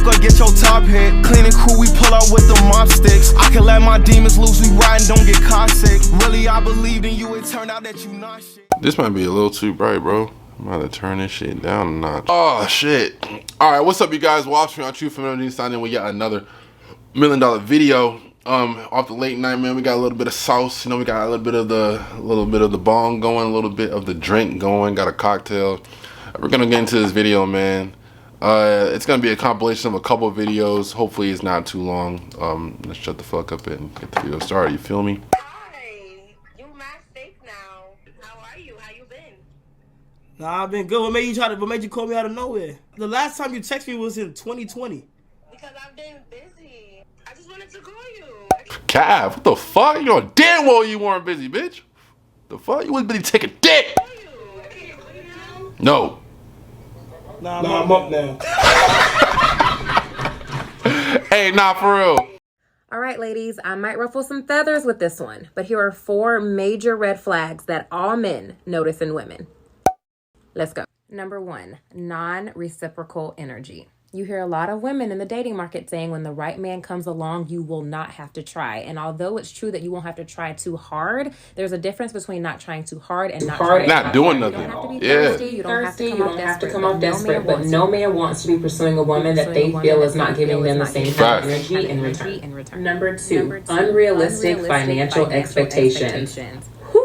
or get your top hit. Cleaning crew, we pull out with the mop sticks. I can let my demons loose, we ride and don't get caught sick. Really, I believed in you, it turned out that you not shit. This might be a little too bright, bro. I'm about to turn this shit down a notch. Oh, shit. All right, what's up, you guys? Watching on True Femininity, signing in with yet another $1 million video. Off the late night, man, we got a little bit of sauce. You know, we got a little bit of the bong going, a little bit of the drink going. Got a cocktail. We're gonna get into this video, man. It's gonna be a compilation of a couple of videos. Hopefully, it's not too long. Let's shut the fuck up and get the video started. You feel me? Hi, you mad safe now. How are you? How you been? Nah, I've been good. What made you call me out of nowhere? The last time you texted me was in 2020. Because I've been busy. I just wanted to call you. Cav, what the fuck? You know damn well you weren't busy, bitch. The fuck? You was busy taking dick. No. Nah, I'm up now. Hey, nah, for real. All right, ladies, I might ruffle some feathers with this one, but here are 4 major red flags that all men notice in women. Let's go. Number 1, non-reciprocal energy. You hear a lot of women in the dating market saying when the right man comes along, you will not have to try. And although it's true that you won't have to try too hard, there's a difference between not trying too hard and not doing nothing. You don't have to be thirsty. You don't have to come off desperate. But no man wants to be pursuing a woman that they feel is not giving them the same kind of energy in return. Number 2, unrealistic financial expectations.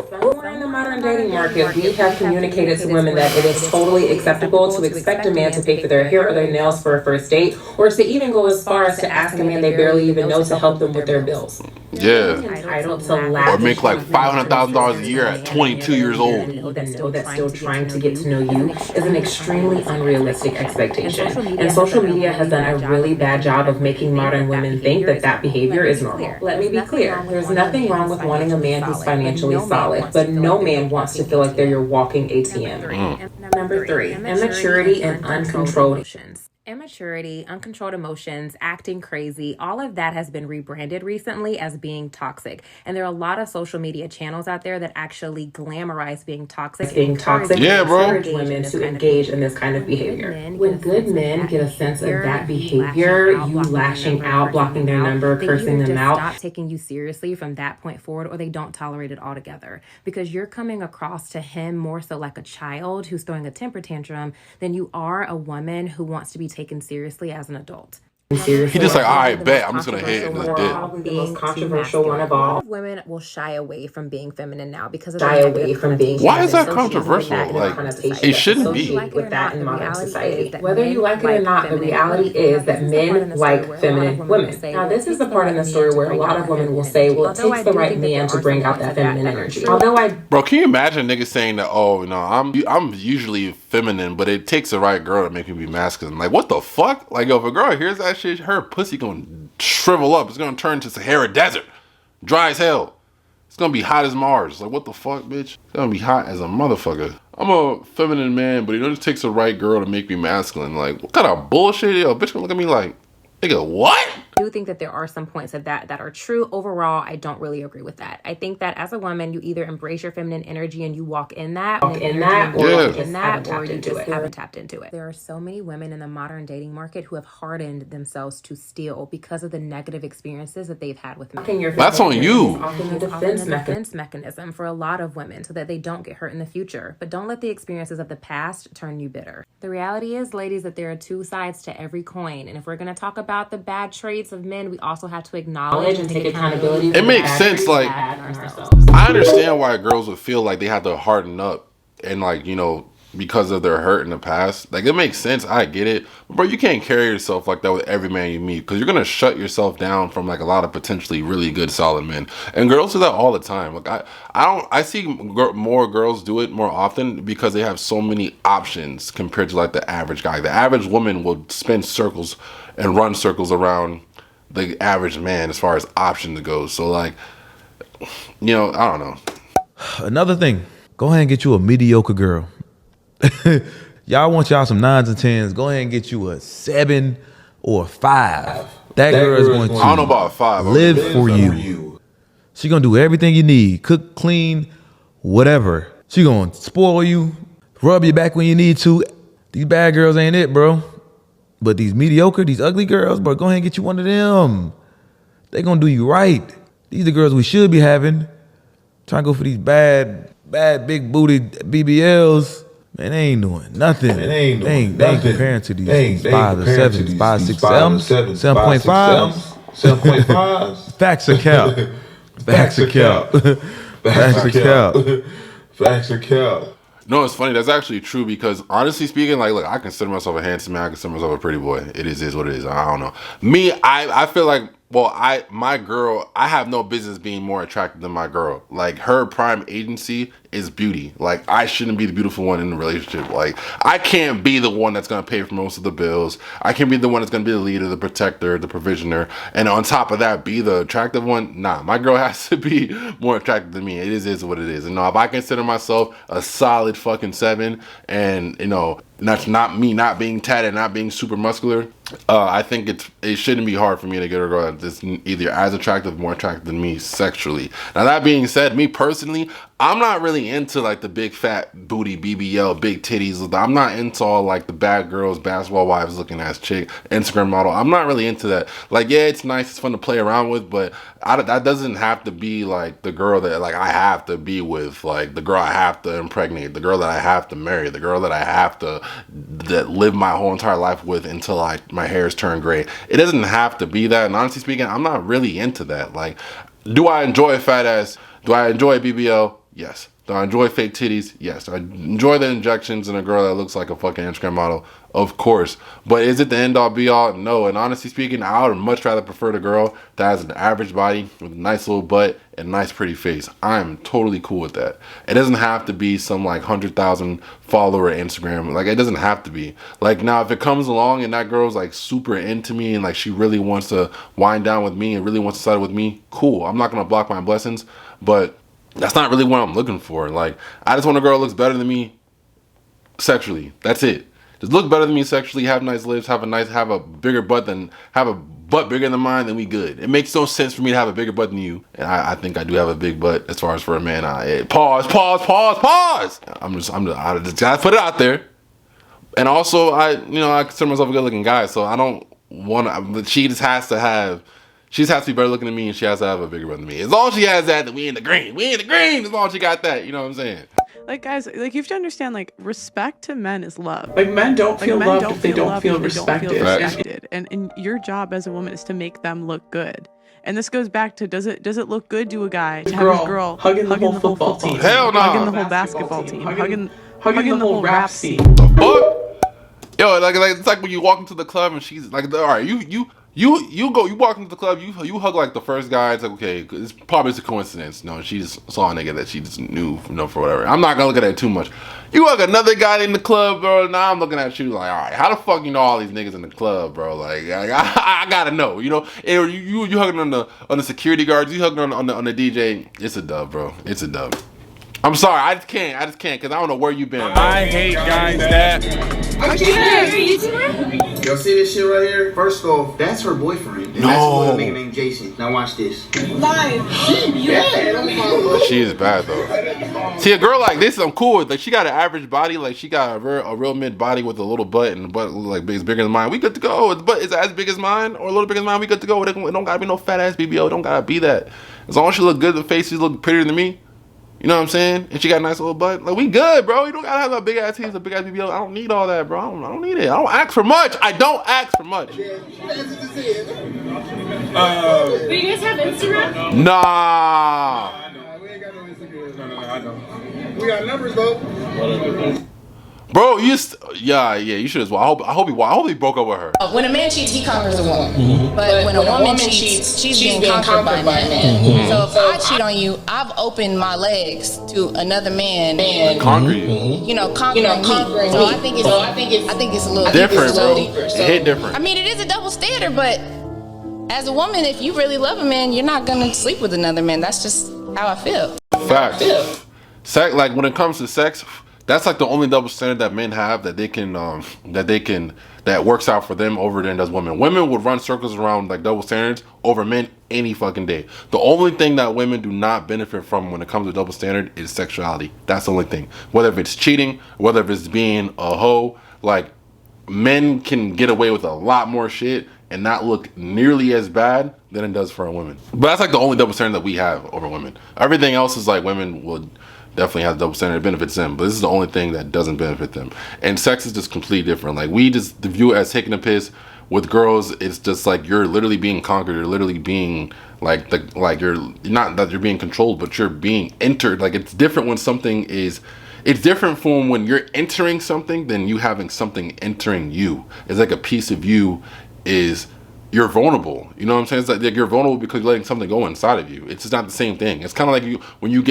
Somewhere in the modern dating market, we have communicated to women that it is totally acceptable to expect a man to pay for their hair or their nails for a first date, or to even go as far as to ask a man they barely even know to help them with their bills. Yeah. Entitled to lavish or make like $500,000 a year at 22 years old. That still trying to get to know you is an extremely unrealistic expectation. And social media has done a really bad job of making modern women think that that behavior is normal. Let me be clear. There's nothing wrong with wanting a man who's financially solid, but no man wants to feel like they're your walking ATM. Number 3, immaturity and uncontrolled emotions. Immaturity, uncontrolled emotions, acting crazy, all of that has been rebranded recently as being toxic. And there are a lot of social media channels out there that actually glamorize being toxic. Yeah, bro. Encourage women to engage in this kind of behavior. When good men get a sense of that behavior, you lashing out, blocking their number, cursing them out, stop taking you seriously from that point forward, or they don't tolerate it altogether. Because you're coming across to him more so like a child who's throwing a temper tantrum than you are a woman who wants to be taken seriously as an adult. He just like, all right, bet. I'm just going to hit and just did. Probably the most controversial one of all. Women will shy away from being feminine now because of Why is that controversial? Like, it shouldn't be. With that in modern society. Whether you like it or not, the reality is that men like feminine women. Now, this is the part in the story where a lot of women will say, well, it takes the right man to bring out that feminine energy. Bro, can you imagine niggas saying that, oh, no, I'm usually feminine, but it takes the right girl to make me be masculine. Like, what the fuck? Like, yo, if a girl hears that shit, her pussy gonna shrivel up. It's gonna turn to Sahara Desert. Dry as hell. It's gonna be hot as Mars. Like, what the fuck, bitch? It's gonna be hot as a motherfucker. I'm a feminine man, but it just takes the right girl to make me masculine. Like, what kind of bullshit? Yo, bitch gonna look at me like, nigga, what? I do think that there are some points of that are true. Overall, I don't really agree with that. I think that as a woman, you either embrace your feminine energy and you walk in that, or you just haven't tapped into it. There are so many women in the modern dating market who have hardened themselves to steal because of the negative experiences that they've had with men. That's on you. It's often a defense mechanism for a lot of women so that they don't get hurt in the future. But don't let the experiences of the past turn you bitter. The reality is, ladies, that there are 2 sides to every coin. And if we're going to talk about the bad traits of men, we also have to acknowledge and take accountability. It makes sense. Like, I understand why girls would feel like they have to harden up and, like, you know, because of their hurt in the past. Like, it makes sense. I get it. But you can't carry yourself like that with every man you meet, because you're gonna shut yourself down from like a lot of potentially really good solid men. And girls do that all the time. Like, I see more girls do it more often because they have so many options compared to like the average guy. The average woman will spin circles and run circles around the average man as far as options goes. So, like, you know, I don't know. Another thing, go ahead and get you a mediocre girl. Y'all want y'all some 9s and 10s. Go ahead and get you a 7 or a 5. That girl is going to I don't know about 5. live for you. She gonna do everything you need. Cook, clean, whatever. She gonna spoil you, rub your back when you need to. These bad girls ain't it, bro. But these mediocre, these ugly girls, bro, go ahead and get you one of them. They gonna do you right. These are the girls we should be having. Trying to go for these bad big booty BBLs. Man, they ain't doing nothing. They ain't comparing to these 5 or 7s, 5, 6, 7s, 7.5s. 7.5s. Facts are cap. Facts are cap. Facts are cap. Facts are cap. No, it's funny. That's actually true because honestly speaking, like, look, I consider myself a handsome man. I consider myself a pretty boy. It is what it is. I don't know. Me, I feel like, well, my girl, I have no business being more attractive than my girl. Like, her prime agency is beauty. Like, I shouldn't be the beautiful one in the relationship. Like, I can't be the one that's going to pay for most of the bills. I can't be the one that's going to be the leader, the protector, the provisioner. And on top of that, be the attractive one. Nah, my girl has to be more attractive than me. It is what it is. And if I consider myself a solid fucking 7 and, you know, that's not me not being tatted, not being super muscular, I think it shouldn't be hard for me to get a girl that's either as attractive, more attractive than me sexually. Now that being said, me personally, I'm not really into like the big fat booty BBL, big titties. I'm not into all like the bad girls, basketball wives looking ass chick, Instagram model. I'm not really into that. Like, yeah, it's nice, it's fun to play around with, but that doesn't have to be like the girl that like I have to be with, like the girl I have to impregnate, the girl that I have to marry, the girl that I have to live my whole entire life with until my hair's turned gray. It doesn't have to be that. And honestly speaking, I'm not really into that. Like, do I enjoy a fat ass? Do I enjoy a BBL? Yes. Do I enjoy fake titties? Yes. Do I enjoy the injections in a girl that looks like a fucking Instagram model? Of course. But is it the end all be all? No. And honestly speaking, I would much rather prefer the girl that has an average body with a nice little butt and a nice pretty face. I'm totally cool with that. It doesn't have to be some like 100,000 follower Instagram. Like, it doesn't have to be. Like, now if it comes along and that girl's like super into me and like she really wants to wind down with me and really wants to settle with me, cool. I'm not gonna block my blessings, but that's not really what I'm looking for. Like, I just want a girl who looks better than me sexually. That's it. Just look better than me sexually, have nice lips, have a bigger butt bigger than mine, then we good. It makes no sense for me to have a bigger butt than you. And I think I do have a big butt as far as for a man. Pause. I just gotta put it out there. And also, I consider myself a good looking guy, so I don't want to, she has to be better looking than me, and she has to have a bigger butt than me. As long as she has that, then we in the green. As long as she got that, you know what I'm saying? Like, guys, like, you have to understand, like, respect to men is love. Like, men don't feel loved if they don't feel respected. And your job as a woman is to make them look good. And this goes back to, does it look good to a guy to have his girl hugging the whole football team? Hell no. Hugging the whole basketball team. Hugging the whole rap scene. The fuck? Yo, like it's like when you walk into the club and she's like, all right, you walk into the club, you hug like the first guy. It's like, okay, it's probably a coincidence. No, she just saw a nigga that she just knew, for whatever. I'm not gonna look at that too much. You hug another guy in the club, bro. Now I'm looking at you like, all right, how the fuck you know all these niggas in the club, bro? Like I gotta know, you hugging on the security guards, you hugging on the DJ. It's a dub, bro. It's a dub. I'm sorry, I just can't, because I don't know where you been, bro. I hate guys that... Y'all see this shit right here? First off, that's her boyfriend. And that's a nigga named Jason. Now watch this. She is bad, though. See, a girl like this, I'm cool with. Like, she got an average body. Like, she got a real mid body with a little butt, and the butt like is bigger than mine. We good to go. The butt is as big as mine or a little bigger than mine. We good to go. It don't gotta be no fat ass BBL. It don't gotta be that. As long as she look good, the face, she look prettier than me. You know what I'm saying? And she got a nice little butt. Like, we good, bro. You don't gotta have a big ass titties, a big ass BBL. I don't need all that, bro. I don't need it. I don't ask for much. I don't ask for much. Do you guys have Instagram? Nah. We ain't got no Instagram. No, I don't. We got numbers though. Bro, you should as well. I hope he broke up with her. When a man cheats, he conquers a woman. But when a woman cheats, she's being conquered by a man. So if I cheat on you, I've opened my legs to another man. Conquer you. Conquering me. So I think it's a little different, bro. deeper. So, it hit different. I mean, it is a double standard, but as a woman, if you really love a man, you're not gonna sleep with another man. That's just how I feel. Facts. Sex, like when it comes to sex, that's like the only double standard that men have that works out for them over than does women. Women would run circles around like double standards over men any fucking day. The only thing that women do not benefit from when it comes to double standard is sexuality. That's the only thing. Whether if it's cheating, whether if it's being a hoe, like men can get away with a lot more shit and not look nearly as bad than it does for a woman. But that's like the only double standard that we have over women. Everything else is like women will definitely have double standard. It benefits them, but this is the only thing that doesn't benefit them. And sex is just completely different. Like we just view it as taking a piss. With girls, it's just like you're literally being conquered. You're literally being you're not that you're being controlled, but you're being entered. Like it's different when something is. It's different from when you're entering something than you having something entering you. It's like a piece of you is. You're vulnerable. You know what I'm saying? It's like you're vulnerable because you're letting something go inside of you. It's just not the same thing. It's kind of like when you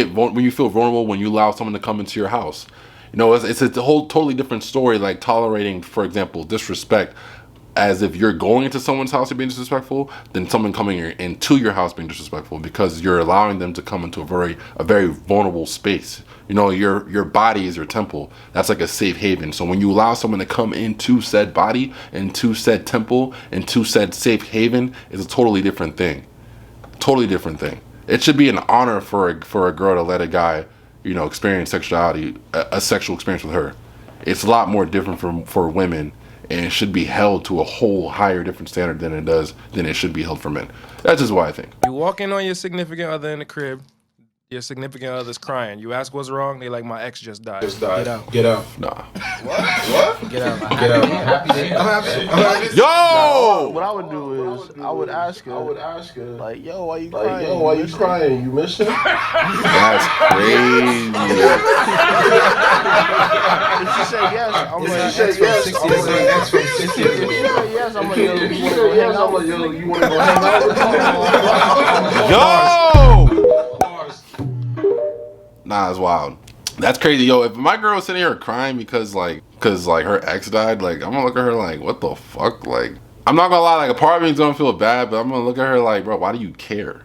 feel vulnerable when you allow someone to come into your house. You know, it's a whole totally different story. Like tolerating, for example, disrespect. As if you're going into someone's house and being disrespectful, than someone coming into your house being disrespectful, because you're allowing them to come into a very vulnerable space. You know, your body is your temple. That's like a safe haven. So when you allow someone to come into said body, into said temple, into said safe haven, it's a totally different thing. Totally different thing. It should be an honor for a girl to let a guy, you know, experience sexuality, a sexual experience with her. It's a lot more different for women. And it should be held to a whole higher different standard than it should be held for men. That's just what I think. You walk in on your significant other in the crib, your significant other's crying. You ask what's wrong, they like, my ex just died. Get out. Get out. Nah. What? Get out. Get out. I'm happy. Yo! What I would do is I would ask her, like, yo, why you crying? Yo, why you crying? You miss him? That's crazy. If she said yes, I'm like, If she said yes, if she said yes, I'm like, yo, you want to go hang out with me? Yo! Nah, it's wild. That's crazy, yo. If my girl's sitting here crying because her ex died, like I'm gonna look at her like, what the fuck? Like, I'm not gonna lie, like a part of me is gonna feel bad, but I'm gonna look at her like, bro, why do you care?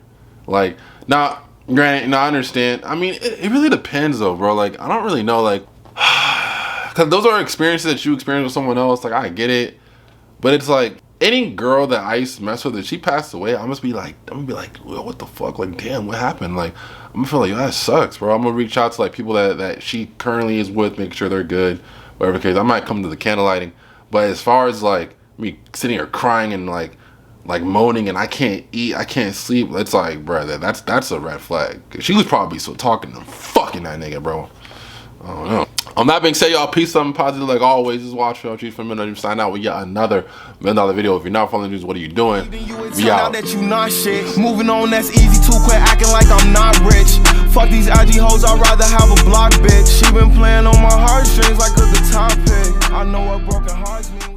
Like, now, granted, I understand. I mean, it really depends though, bro. Like, I don't really know, like, because those are experiences that you experience with someone else. Like, I get it, but it's like any girl that I used to mess with, if she passed away, I'm gonna be like, well, what the fuck? Like, damn, what happened? Like, I'm gonna feel like, yo, that sucks, bro. I'm gonna reach out to like people that she currently is with, make sure they're good, whatever the case. I might come to the candlelighting, but as far as like me sitting here crying and like moaning and I can't eat, I can't sleep, it's like, bro, that's a red flag. She was probably so talking to fucking that nigga, bro. I don't know. On that being said, y'all, peace, something positive like always. Just watch Film Trees for a minute and sign out with yet another $1 million video. If you're not following the news, what are you doing? We out. That you not shit. Moving on, that's easy too. Quit acting like I'm not rich. Fuck these IG hoes, I'd rather have a block bitch. She been playing on my heartstrings like a guitar pick. I know what broken hearts mean.